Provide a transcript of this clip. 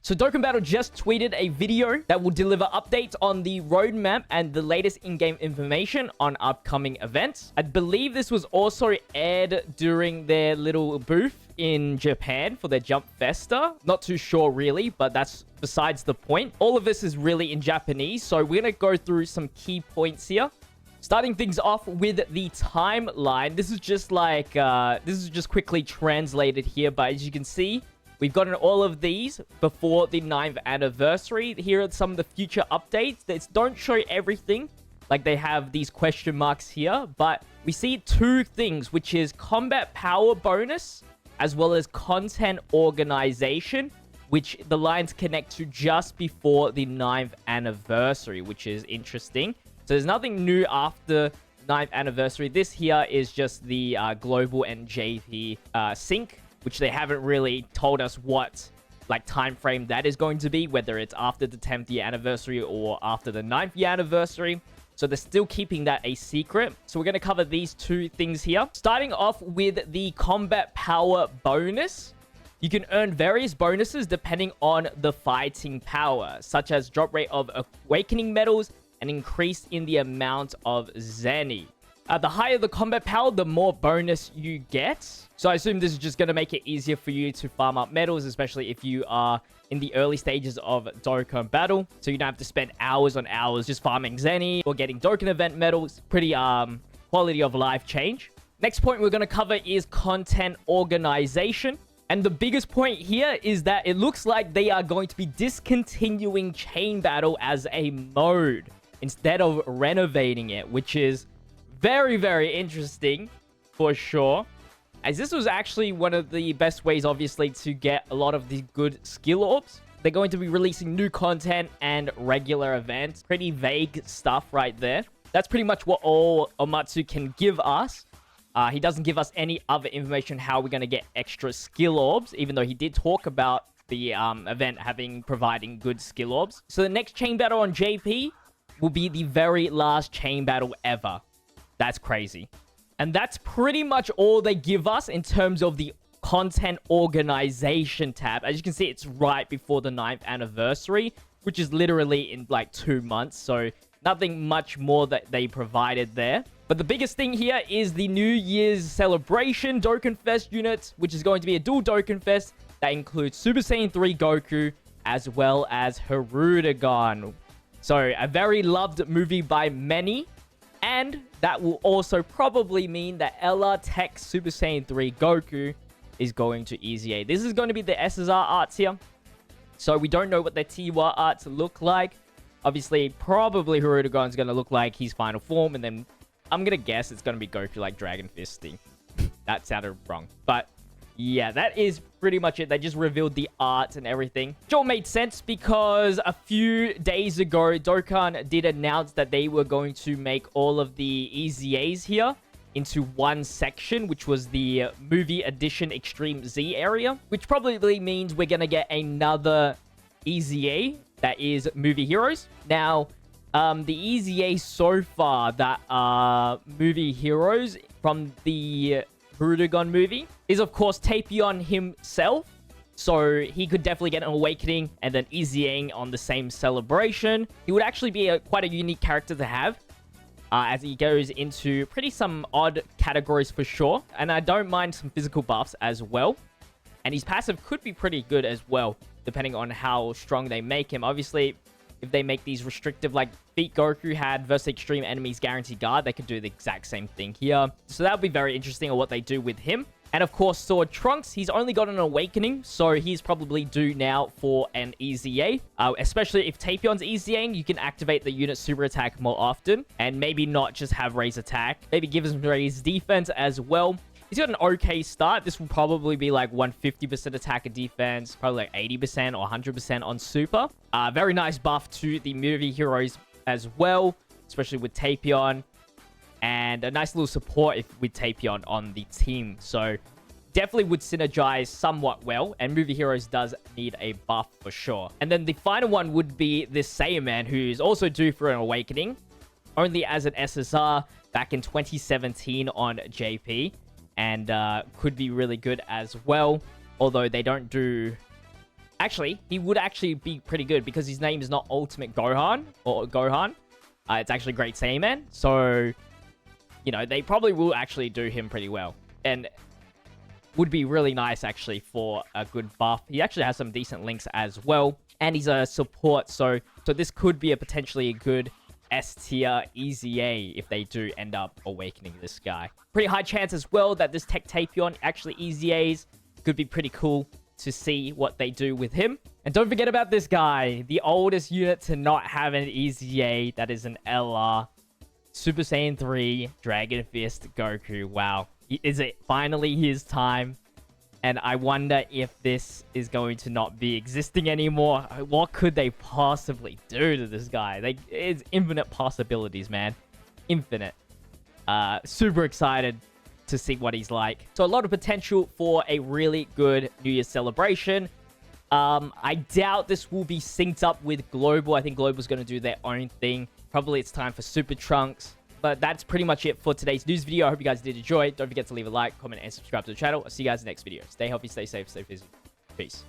So Dokkan Battle just tweeted a video that will deliver updates on the roadmap and the latest in-game information on upcoming events. I believe this was also aired during their little booth in Japan for their Jump Festa. Not too sure really, but that's besides the point. All of this is really in Japanese, so we're gonna go through some key points here. Starting things off with the timeline. This is just like, this is just quickly translated here, but as you can see, we've gotten all of these before the 9th anniversary. Here are some of the future updates. They don't show everything, like they have these question marks here, but we see two things, which is combat power bonus, as well as content organization, which the lines connect to just before the 9th anniversary, which is interesting. So there's nothing new after 9th anniversary. This here is just the global and JP sync, which they haven't really told us what like time frame that is going to be, whether it's after the 10th year anniversary or after the 9th year anniversary. So they're still keeping that a secret. So we're going to cover these two things here. Starting off with the combat power bonus. You can earn various bonuses depending on the fighting power, such as drop rate of awakening medals and increase in the amount of Zenny. The higher the combat power, the more bonus you get. So I assume this is just going to make it easier for you to farm up medals, especially if you are in the early stages of Dokkan Battle. So you don't have to spend hours on hours just farming Zenny or getting Dokkan event medals. Pretty quality of life change. Next point we're going to cover is content organization. And the biggest point here is that it looks like they are going to be discontinuing Chain Battle as a mode instead of renovating it, which is very, very interesting for sure. As this was actually one of the best ways, obviously, to get a lot of the good skill orbs. They're going to be releasing new content and regular events. Pretty vague stuff right there. That's pretty much what all Omatsu can give us. He doesn't give us any other information how we're going to get extra skill orbs, even though he did talk about the event providing good skill orbs. So the next chain battle on JP will be the very last chain battle ever. That's crazy. And that's pretty much all they give us in terms of the content organization tab. As you can see, it's right before the 9th anniversary, which is literally in like 2 months. So nothing much more that they provided there. But the biggest thing here is the New Year's celebration Dokkan Fest unit, which is going to be a dual Dokkan Fest that includes Super Saiyan 3 Goku as well as Hirudegarn. So a very loved movie by many. And that will also probably mean that LR Tech Super Saiyan 3 Goku is going to EZA. This is going to be the SSR arts here. So we don't know what their TUR arts look like. Obviously, probably Hirudegarn is going to look like his final form. And then I'm going to guess it's going to be Goku like Dragon Fisting. That sounded wrong. But yeah, that is pretty much it. They just revealed the art and everything. Which all made sense because a few days ago, Dokkan did announce that they were going to make all of the EZAs here into one section, which was the Movie Edition Extreme Z area. Which probably means we're going to get another EZA that is Movie Heroes. Now, the EZA so far that are Movie Heroes from the Hirudegarn movie is, of course, Tapion himself. So he could definitely get an awakening and then EZAing on the same celebration. He would actually be quite a unique character to have as he goes into some odd categories for sure. And I don't mind some physical buffs as well. And his passive could be pretty good as well, depending on how strong they make him. Obviously, if they make these restrictive, like Feet Goku had versus extreme enemies guaranteed guard, they could do the exact same thing here. So that would be very interesting on what they do with him. And of course, Sword Trunks, he's only got an awakening, so he's probably due now for an EZA. Especially if Tapion's EZAing, you can activate the unit super attack more often, and maybe not just have raise attack. Maybe give him raise defense as well. He's got an okay start. This will probably be like 150% attack and defense, probably like 80% or 100% on super. Very nice buff to the movie heroes as well, especially with Tapion. And a nice little support with Tapion on the team. So definitely would synergize somewhat well. And movie heroes does need a buff for sure. And then the final one would be this Saiyaman, who's also due for an awakening. Only as an SSR back in 2017 on JP. And could be really good as well. Although they don't do Actually, he would actually be pretty good because his name is not Ultimate Gohan or Gohan. It's actually Great Saiyaman. So, you know, they probably will actually do him pretty well. And would be really nice, actually, for a good buff. He actually has some decent links as well. And he's a support, so this could be potentially a good S tier easy A if they do end up awakening this guy. Pretty high chance as well that this Tech Tapion actually easy A's. Could be pretty cool to see what they do with him. And don't forget about this guy, the oldest unit to not have an easy A. That is an LR. Super Saiyan 3 Dragon Fist Goku. Wow. Is it finally his time? And I wonder if this is going to not be existing anymore. What could they possibly do to this guy? It's infinite possibilities, man. Infinite. Super excited to see what he's like. So a lot of potential for a really good New Year's celebration. I doubt this will be synced up with Global. I think Global's going to do their own thing. Probably it's time for Super Trunks. But that's pretty much it for today's news video. I hope you guys did enjoy. Don't forget to leave a like, comment, and subscribe to the channel. I'll see you guys in the next video. Stay healthy, stay safe, stay physical. Peace.